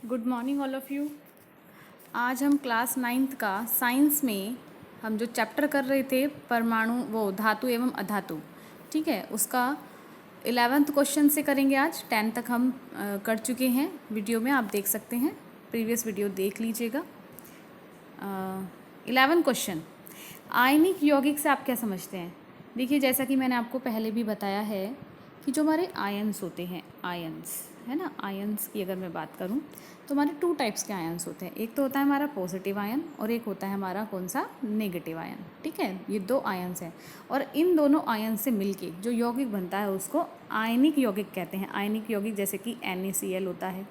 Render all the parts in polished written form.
Good morning all of you. आज हम class 9th का साइंस में हम जो चैप्टर कर रहे थे परमाणु वो धातु एवं अधातु, ठीक है, उसका 11th क्वेश्चन से करेंगे। आज 10 तक हम कर चुके हैं। वीडियो में आप देख सकते हैं, प्रीवियस वीडियो देख लीजिएगा। 11 क्वेश्चन, आयनिक यौगिक से आप क्या समझते हैं। देखिए, जैसा कि मैंने आपको पहले भी बताया है कि जो हमारे आयन्स होते हैं, आयन्स है ना, आयन्स की अगर मैं बात करूं तो हमारे 2 टाइप्स के आयन्स होते हैं। एक तो होता है हमारा पॉजिटिव आयन और एक होता है हमारा कौन सा, नेगेटिव आयन। ठीक है, ये 2 आयन्स हैं और इन दोनों आयन से मिलके जो यौगिक बनता है उसको आयनिक यौगिक कहते हैं। आयनिक यौगिक जैसे कि NaCl होता है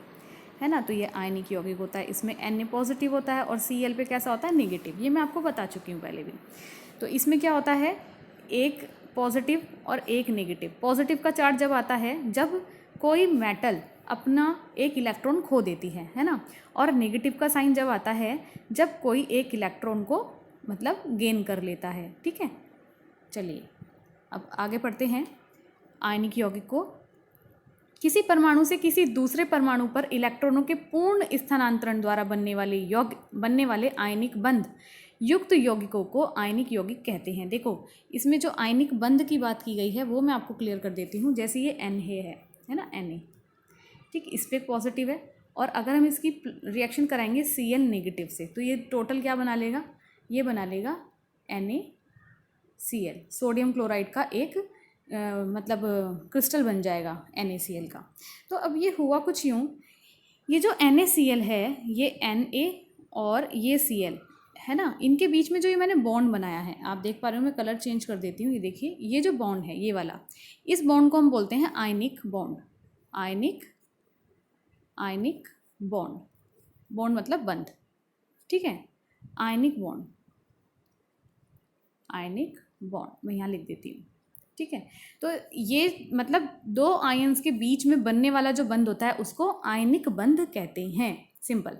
ना, तो ये आयनिक यौगिक होता है। इसमें Na पॉजिटिव होता है और Cl पे कैसा होता है, नेगेटिव। ये मैं आपको बता चुकी हूँ पहले भी। तो इसमें क्या होता है, एक पॉजिटिव और एक नेगेटिव। पॉजिटिव का चार्ज जब आता है जब कोई मेटल अपना एक इलेक्ट्रॉन खो देती है ना, और नेगेटिव का साइन जब आता है जब कोई एक इलेक्ट्रॉन को मतलब गेन कर लेता है। ठीक है, चलिए अब आगे पढ़ते हैं। आयनिक यौगिक को किसी परमाणु से किसी दूसरे परमाणु पर इलेक्ट्रॉनों के पूर्ण स्थानांतरण द्वारा बनने वाले आयनिक बंध युक्त यौगिकों को आयनिक यौगिक कहते हैं। देखो, इसमें जो आयनिक बंध की बात की गई है वो मैं आपको क्लियर कर देती हूँ। जैसे ये Na है ना, Na, ठीक, इस पर पॉजिटिव है और अगर हम इसकी रिएक्शन कराएंगे Cl नेगेटिव से तो ये टोटल क्या बना लेगा, ये बना लेगा NaCl, सोडियम क्लोराइड का एक मतलब क्रिस्टल बन जाएगा NaCl का। तो अब ये हुआ कुछ यूँ, ये जो NaCl है ये Na और ये Cl है ना, इनके बीच में जो ये मैंने बॉन्ड बनाया है, आप देख पा रहे हो, मैं कलर चेंज कर देती हूँ। ये देखिए, ये जो बॉन्ड है ये वाला, इस बॉन्ड को हम बोलते हैं ionic bond. Ionic bond, bond मतलब बंध, ठीक है, आयनिक बॉन्ड, आयनिक बॉन्ड मैं यहाँ लिख देती हूँ। ठीक है, तो ये मतलब 2 आयन्स के बीच में बनने वाला जो बंध होता है उसको आयनिक बंध कहते हैं, सिंपल।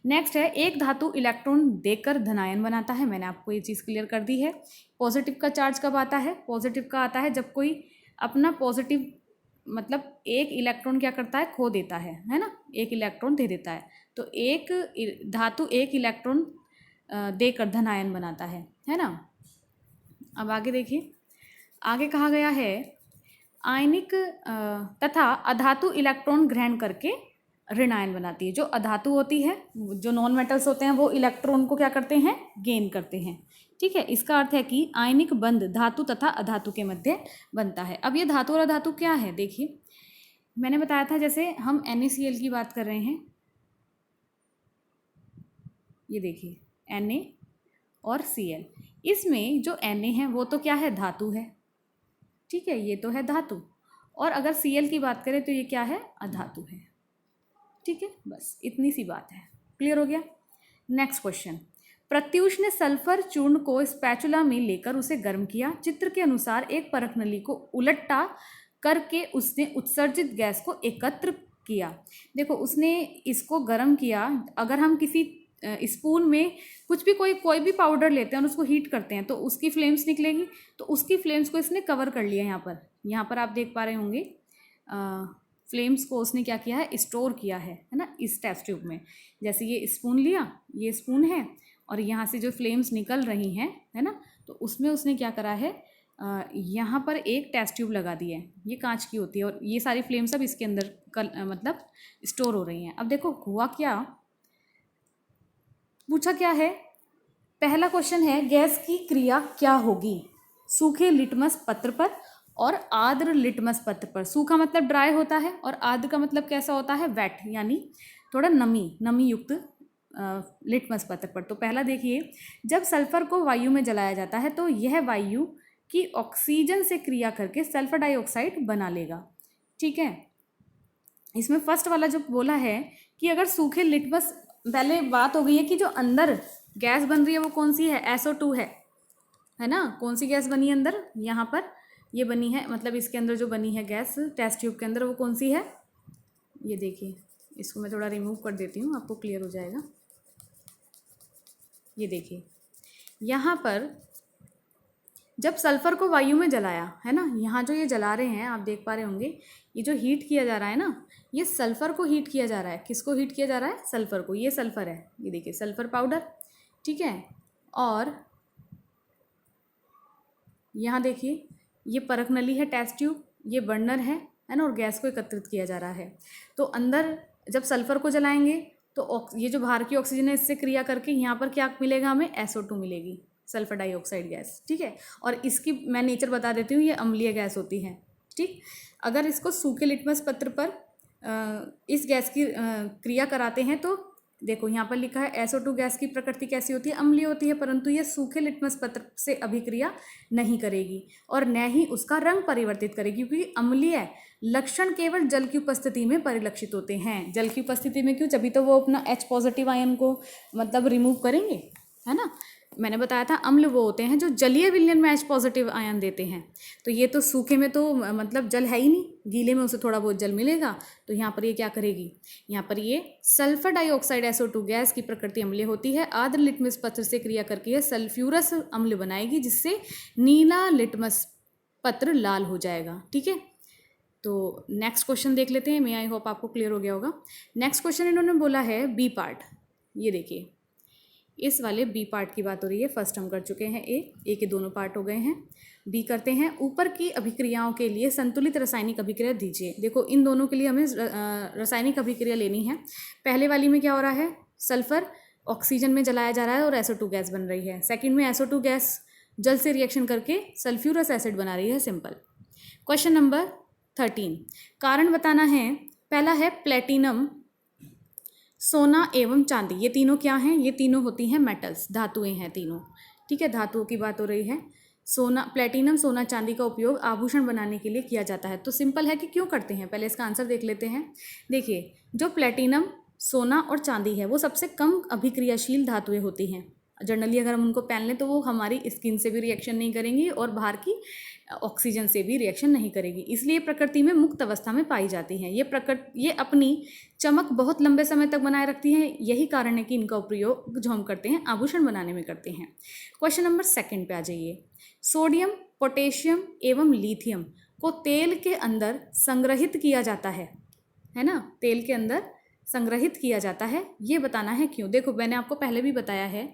नेक्स्ट है, एक धातु इलेक्ट्रॉन देकर धनायन बनाता है। मैंने आपको ये चीज़ क्लियर कर दी है। पॉजिटिव का चार्ज कब आता है, पॉजिटिव का आता है जब कोई अपना पॉजिटिव मतलब एक इलेक्ट्रॉन क्या करता है, खो देता है ना, एक इलेक्ट्रॉन दे देता है। तो एक धातु एक इलेक्ट्रॉन देकर धनायन बनाता है ना। अब आगे देखिए, आगे कहा गया है आयनिक तथा अधातु इलेक्ट्रॉन ग्रहण करके ऋणायन बनाती है। जो अधातु होती है, जो नॉन मेटल्स होते हैं, वो इलेक्ट्रॉन को क्या करते हैं, गेन करते हैं। ठीक है, इसका अर्थ है कि आयनिक बंध धातु तथा अधातु के मध्य बनता है। अब ये धातु और अधातु क्या है, देखिए मैंने बताया था, जैसे हम NaCl की बात कर रहे हैं, ये देखिए Na और Cl, इसमें जो Na है वो तो क्या है, धातु है। ठीक है, ये तो है धातु, और अगर Cl की बात करें तो ये क्या है, अधातु है। ठीक है, बस इतनी सी बात है, क्लियर हो गया। नेक्स्ट क्वेश्चन, प्रत्यूष ने सल्फर चूर्ण को स्पैचुला में लेकर उसे गर्म किया। चित्र के अनुसार एक परख नली को उलटा करके उसने उत्सर्जित गैस को एकत्र किया। देखो, उसने इसको गर्म किया। अगर हम किसी स्पून में कुछ भी कोई भी पाउडर लेते हैं और उसको हीट करते हैं तो उसकी फ्लेम्स निकलेगी, तो उसकी फ्लेम्स को इसने कवर कर लिया। यहाँ पर आप देख पा रहे होंगे, फ्लेम्स को उसने क्या किया है, स्टोर किया है ना, इस टेस्ट ट्यूब में। जैसे ये स्पून लिया, ये स्पून है और यहाँ से जो फ्लेम्स निकल रही हैं है ना, तो उसमें उसने क्या करा है, यहाँ पर एक टेस्ट ट्यूब लगा दी है, ये कांच की होती है, और ये सारी फ्लेम्स अब इसके अंदर मतलब स्टोर हो रही हैं। अब देखो हुआ क्या, पूछा क्या है, पहला क्वेश्चन है, गैस की क्रिया क्या होगी सूखे लिटमस पत्र पर और आर्द्र लिटमस पत्र पर। सूखा मतलब ड्राई होता है और आर्द्र का मतलब कैसा होता है, वेट, यानी थोड़ा नमी युक्त लिटमस पत्र पर। तो पहला देखिए, जब सल्फर को वायु में जलाया जाता है तो यह वायु की ऑक्सीजन से क्रिया करके सल्फर डाइऑक्साइड बना लेगा। ठीक है, इसमें फर्स्ट वाला जो बोला है कि अगर सूखे लिटमस, पहले बात हो गई है कि जो अंदर गैस बन रही है वो कौन सी है, SO2 है ना। कौन सी गैस बनी है अंदर, यहाँ पर ये बनी है, मतलब इसके अंदर जो बनी है गैस टेस्ट ट्यूब के अंदर, वो कौन सी है, ये देखिए, इसको मैं थोड़ा रिमूव कर देती हूँ, आपको क्लियर हो जाएगा। ये देखिए, यहाँ पर जब सल्फर को वायु में जलाया, है ना, यहाँ जो ये जला रहे हैं आप देख पा रहे होंगे, ये जो हीट किया जा रहा है ना, ये सल्फर को हीट किया जा रहा है। किसको हीट किया जा रहा है? सल्फर को। ये सल्फर है, ये देखिए सल्फर पाउडर, ठीक है। और यहाँ देखिए ये परख नली है, टेस्ट ट्यूब, ये बर्नर है ना, और गैस को एकत्रित किया जा रहा है। तो अंदर जब सल्फर को जलाएंगे तो ये जो बाहर की ऑक्सीजन है इससे क्रिया करके यहाँ पर क्या मिलेगा हमें? SO2 मिलेगी, सल्फर डाइऑक्साइड गैस, ठीक है। और इसकी मैं नेचर बता देती हूँ, ये अम्लीय गैस होती है, ठीक। अगर इसको सूखे लिटमस पत्र पर इस गैस की क्रिया कराते हैं तो देखो यहाँ पर लिखा है SO2 गैस की प्रकृति कैसी होती है? अम्लीय होती है, परंतु यह सूखे लिटमस पत्र से अभिक्रिया नहीं करेगी और न ही उसका रंग परिवर्तित करेगी, क्योंकि अम्लीय लक्षण केवल जल की उपस्थिति में परिलक्षित होते हैं। जल की उपस्थिति में क्यों? जभी तो वो अपना H पॉजिटिव आयन को मतलब रिमूव करेंगे, है ना। मैंने बताया था अम्ल वो होते हैं जो जलीय विलयन में H पॉजिटिव आयन देते हैं। तो ये तो सूखे में तो मतलब जल है ही नहीं, गीले में उसे थोड़ा बहुत जल मिलेगा। तो यहाँ पर ये क्या करेगी? यहाँ पर ये सल्फर डाइऑक्साइड SO2 गैस की प्रकृति अम्लीय होती है। आर्द्र लिटमस पत्र से क्रिया करके यह सल्फ्यूरस अम्ल बनाएगी, जिससे नीला लिटमस पत्र लाल हो जाएगा, ठीक है। तो नेक्स्ट क्वेश्चन देख लेते हैं। मैं आई होप आपको क्लियर हो गया होगा। नेक्स्ट क्वेश्चन इन्होंने बोला है बी पार्ट। ये देखिए इस वाले बी पार्ट की बात हो रही है। फर्स्ट हम कर चुके हैं ए के दोनों पार्ट हो गए हैं। बी करते हैं, ऊपर की अभिक्रियाओं के लिए संतुलित रासायनिक अभिक्रिया दीजिए। देखो इन दोनों के लिए हमें रासायनिक अभिक्रिया लेनी है। पहले वाली में क्या हो रहा है? सल्फर ऑक्सीजन में जलाया जा रहा है और SO2 गैस बन रही है। सेकंड में SO2 गैस जल से रिएक्शन करके सल्फ्यूरस एसिड बना रही है, सिंपल। क्वेश्चन नंबर 13, कारण बताना है। पहला है प्लेटिनम, सोना एवं चांदी। ये तीनों क्या हैं? ये तीनों होती हैं मेटल्स, धातुएं हैं तीनों, ठीक है। धातुओं की बात हो रही है। सोना, प्लेटिनम, सोना, चांदी का उपयोग आभूषण बनाने के लिए किया जाता है। तो सिंपल है कि क्यों करते हैं, पहले इसका आंसर देख लेते हैं। देखिए जो प्लेटिनम, सोना और चांदी है वो सबसे कम अभिक्रियाशील धातुएं होती हैं। जनरली अगर हम उनको पहन लें तो वो हमारी स्किन से भी रिएक्शन नहीं करेंगी और बाहर की ऑक्सीजन से भी रिएक्शन नहीं करेगी, इसलिए प्रकृति में मुक्त अवस्था में पाई जाती हैं। ये अपनी चमक बहुत लंबे समय तक बनाए रखती हैं। यही कारण है कि इनका उपयोग जो हम करते हैं आभूषण बनाने में करते हैं। क्वेश्चन नंबर 2 पे आ जाइए। सोडियम, पोटेशियम एवं लिथियम को तेल के अंदर संग्रहित किया जाता है ना, तेल के अंदर संग्रहित किया जाता है। ये बताना है क्यों। देखो मैंने आपको पहले भी बताया है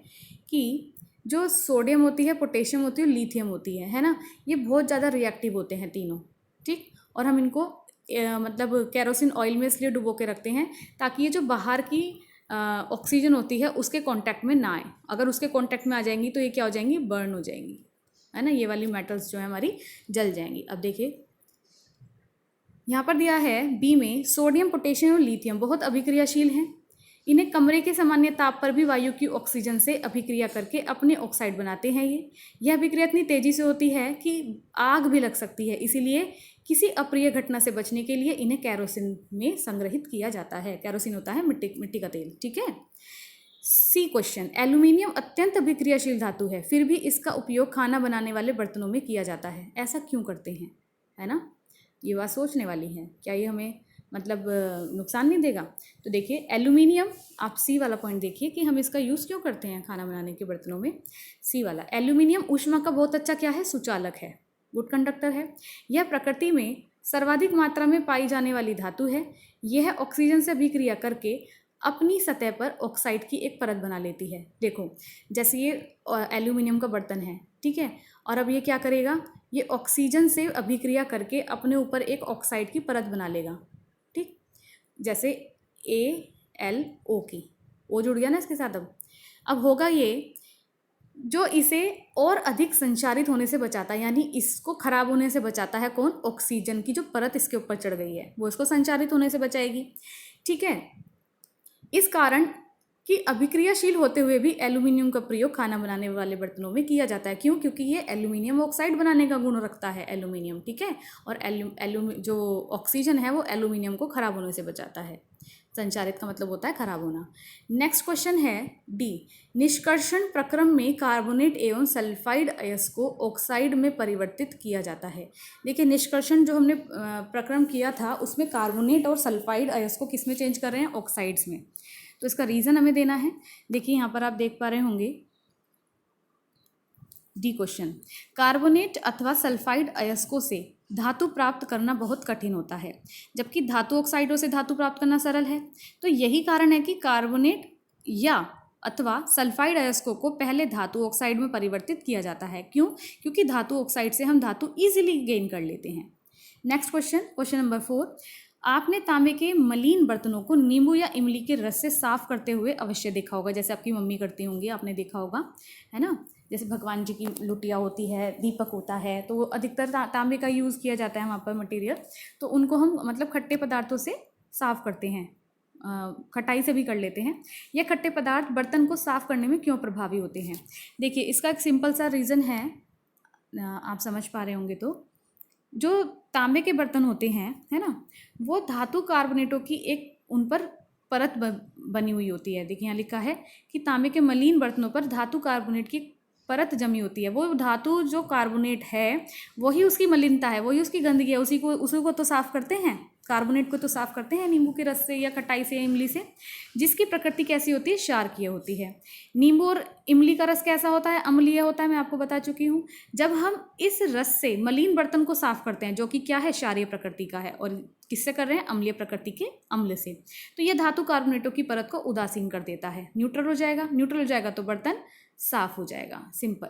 कि जो सोडियम होती है, पोटेशियम होती है, लिथियम होती है ना, ये बहुत ज़्यादा रिएक्टिव होते हैं तीनों, ठीक। और हम इनको मतलब केरोसिन ऑयल में इसलिए डुबो के रखते हैं ताकि ये जो बाहर की ऑक्सीजन होती है उसके कांटेक्ट में ना आए। अगर उसके कांटेक्ट में आ जाएंगी तो ये क्या हो जाएंगी? बर्न हो जाएंगी, है ना। ये वाली मेटल्स जो है हमारी जल जाएंगी। अब देखिए यहाँ पर दिया है बी में, सोडियम, पोटेशियम और लिथियम बहुत अभिक्रियाशील हैं। इन्हें कमरे के सामान्य ताप पर भी वायु की ऑक्सीजन से अभिक्रिया करके अपने ऑक्साइड बनाते हैं। यह अभिक्रिया इतनी तेजी से होती है कि आग भी लग सकती है, इसीलिए किसी अप्रिय घटना से बचने के लिए इन्हें केरोसिन में संग्रहित किया जाता है। केरोसिन होता है मिट्टी का तेल, ठीक है। सी क्वेश्चन, एल्यूमिनियम अत्यंत अभिक्रियाशील धातु है, फिर भी इसका उपयोग खाना बनाने वाले बर्तनों में किया जाता है। ऐसा क्यों करते हैं, है ना। ये बात सोचने वाली है। क्या ये हमें मतलब नुकसान नहीं देगा? तो देखिए एल्यूमिनियम, आप सी वाला पॉइंट देखिए कि हम इसका यूज़ क्यों करते हैं खाना बनाने के बर्तनों में। सी वाला, एल्यूमिनियम ऊष्मा का बहुत अच्छा क्या है? सुचालक है, गुड कंडक्टर है। यह प्रकृति में सर्वाधिक मात्रा में पाई जाने वाली धातु है। यह ऑक्सीजन से अभिक्रिया करके अपनी सतह पर ऑक्साइड की एक परत बना लेती है। देखो जैसे ये एल्यूमिनियम का बर्तन है, ठीक है, और अब ये क्या करेगा? ये ऑक्सीजन से अभिक्रिया करके अपने ऊपर एक ऑक्साइड की परत बना लेगा, ठीक। जैसे AlO की O जुड़ गया ना इसके साथ। अब होगा ये जो इसे और अधिक संचारित होने से बचाता है, यानी इसको खराब होने से बचाता है कौन? ऑक्सीजन की जो परत इसके ऊपर चढ़ गई है वो इसको संचारित होने से बचाएगी, ठीक है। इस कारण कि अभिक्रियाशील होते हुए भी एल्यूमिनियम का प्रयोग खाना बनाने वाले बर्तनों में किया जाता है। क्यों? क्योंकि ये एल्यूमिनियम ऑक्साइड बनाने का गुण रखता है एल्यूमिनियम, ठीक है। और जो ऑक्सीजन है वो एल्यूमिनियम को खराब होने से बचाता है। संचारित का मतलब होता है खराब होना। नेक्स्ट क्वेश्चन है डी, निष्कर्षण प्रक्रम में कार्बोनेट एवं सल्फाइड अयस्क को ऑक्साइड में परिवर्तित किया जाता है। देखिए निष्कर्षण जो हमने प्रक्रम किया था उसमें कार्बोनेट और सल्फाइड अयस्क को किस में चेंज कर रहे हैं? ऑक्साइड्स में। तो इसका रीज़न हमें देना है। देखिए यहाँ पर आप देख पा रहे होंगे डी क्वेश्चन, कार्बोनेट अथवा सल्फाइड अयस्कों से धातु प्राप्त करना बहुत कठिन होता है, जबकि धातु ऑक्साइडों से धातु प्राप्त करना सरल है। तो यही कारण है कि कार्बोनेट या अथवा सल्फाइड अयस्कों को पहले धातु ऑक्साइड में परिवर्तित किया जाता है। क्यों? क्योंकि धातु ऑक्साइड से हम धातु इजीली गेन कर लेते हैं। नेक्स्ट क्वेश्चन, क्वेश्चन नंबर 4, आपने तांबे के मलिन बर्तनों को नींबू या इमली के रस से साफ करते हुए अवश्य देखा होगा, जैसे आपकी मम्मी करती होंगी, आपने देखा होगा, है ना। जैसे भगवान जी की लुटिया होती है, दीपक होता है, तो वो अधिकतर तांबे का यूज़ किया जाता है वहाँ पर मटेरियल। तो उनको हम मतलब खट्टे पदार्थों से साफ़ करते हैं, खटाई से भी कर लेते हैं। यह खट्टे पदार्थ बर्तन को साफ़ करने में क्यों प्रभावी होते हैं? देखिए, इसका एक सिंपल सा रीज़न है, आप समझ पा रहे होंगे। तो जो तांबे के बर्तन होते हैं, है ना, वो धातु कार्बोनेटों की एक उन पर परत बनी हुई होती है। देखिए यहाँ लिखा है कि तांबे के मलिन बर्तनों पर धातु कार्बोनेट की परत जमी होती है। वो धातु जो कार्बोनेट है वही उसकी मलिनता है, वही उसकी गंदगी है, उसी को तो साफ़ करते हैं, कार्बोनेट को तो साफ़ करते हैं नींबू के रस से या खटाई से या इमली से, जिसकी प्रकृति कैसी होती है? क्षारकीय होती है। नींबू और इमली का रस कैसा होता है? अम्लीय होता है, मैं आपको बता चुकी हूँ। जब हम इस रस से मलिन बर्तन को साफ़ करते हैं, जो कि क्या है? क्षारीय प्रकृति का है, और किससे कर रहे हैं? अम्लीय प्रकृति के अम्ल से। तो ये धातु कार्बोनेटों की परत को उदासीन कर देता है, न्यूट्रल हो जाएगा। न्यूट्रल हो जाएगा तो बर्तन साफ हो जाएगा, सिंपल।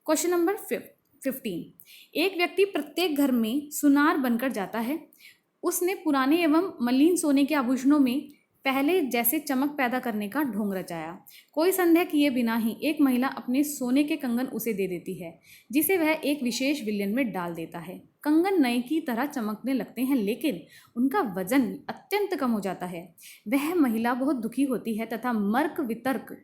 क्वेश्चन नंबर 15, एक व्यक्ति प्रत्येक घर में सुनार बनकर जाता है। उसने पुराने एवं मलिन सोने के आभूषणों में पहले जैसे चमक पैदा करने का ढोंग रचाया। कोई संदेह किए बिना ही एक महिला अपने सोने के कंगन उसे दे देती है, जिसे वह एक विशेष विलयन में डाल देता है। कंगन नए की तरह चमकने लगते हैं, लेकिन उनका वजन अत्यंत कम हो जाता है। वह महिला बहुत दुखी होती है तथा मर्क वितर्क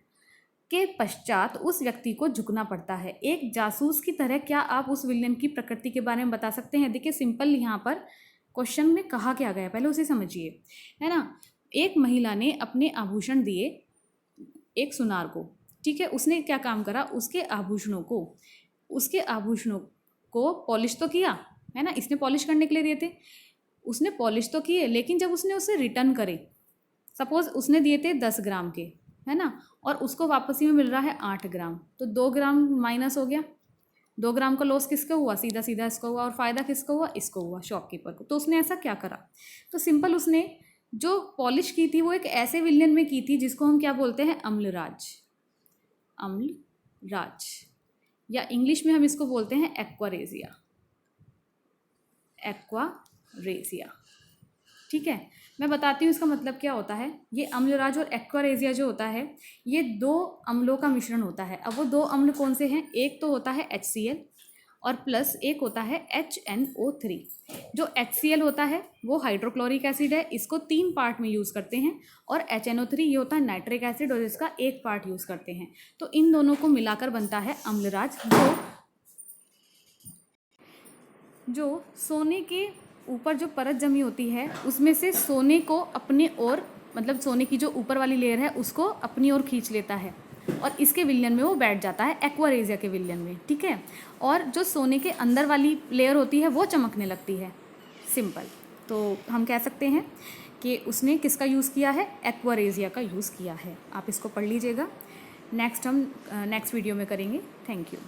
के पश्चात उस व्यक्ति को झुकना पड़ता है। एक जासूस की तरह क्या आप उस विलयन की प्रकृति के बारे में बता सकते हैं? देखिए, सिंपल यहाँ पर क्वेश्चन में कहा क्या गया, पहले उसे समझिए, है ना। एक महिला ने अपने आभूषण दिए एक सुनार को, ठीक है। उसने क्या काम करा? उसके आभूषणों को पॉलिश तो किया, है ना, इसने पॉलिश करने के लिए दिए थे, उसने पॉलिश तो किए, लेकिन जब उसने उसे रिटर्न करे, सपोज उसने दिए थे 10 ग्राम के, है ना, और उसको वापसी में मिल रहा है 8 ग्राम, तो 2 ग्राम माइनस हो गया। 2 ग्राम का लॉस किसका हुआ? सीधा सीधा इसको हुआ, और फ़ायदा किसको हुआ? इसको हुआ, शॉपकीपर को। तो उसने ऐसा क्या करा? तो सिंपल, उसने जो पॉलिश की थी वो एक ऐसे विलयन में की थी जिसको हम क्या बोलते हैं? अम्लराज। अम्लराज, या इंग्लिश में हम इसको बोलते हैं एक्वारेजिया। एक्वारेजिया, ठीक है। मैं बताती हूँ इसका मतलब क्या होता है। ये अम्लराज और एक्वारेजिया जो होता है, ये 2 अम्लों का मिश्रण होता है। अब वो 2 अम्ल कौन से हैं? एक तो होता है HCl और प्लस एक होता है HNO3। जो HCl होता है वो हाइड्रोक्लोरिक एसिड है, इसको 3 पार्ट में यूज़ करते हैं, और HNO3 ये होता है नाइट्रिक एसिड, और इसका 1 पार्ट यूज़ करते हैं। तो इन दोनों को मिलाकर बनता है अम्लराज, जो सोने के ऊपर जो परत जमी होती है उसमें से सोने को अपने ओर, मतलब सोने की जो ऊपर वाली लेयर है उसको अपनी ओर खींच लेता है, और इसके विलयन में वो बैठ जाता है, एक्वारेजिया के विलयन में, ठीक है। और जो सोने के अंदर वाली लेयर होती है वो चमकने लगती है, सिंपल। तो हम कह सकते हैं कि उसने किसका यूज़ किया है? एक्वारेजिया का यूज़ किया है। आप इसको पढ़ लीजिएगा, नेक्स्ट वीडियो में करेंगे। Thank you.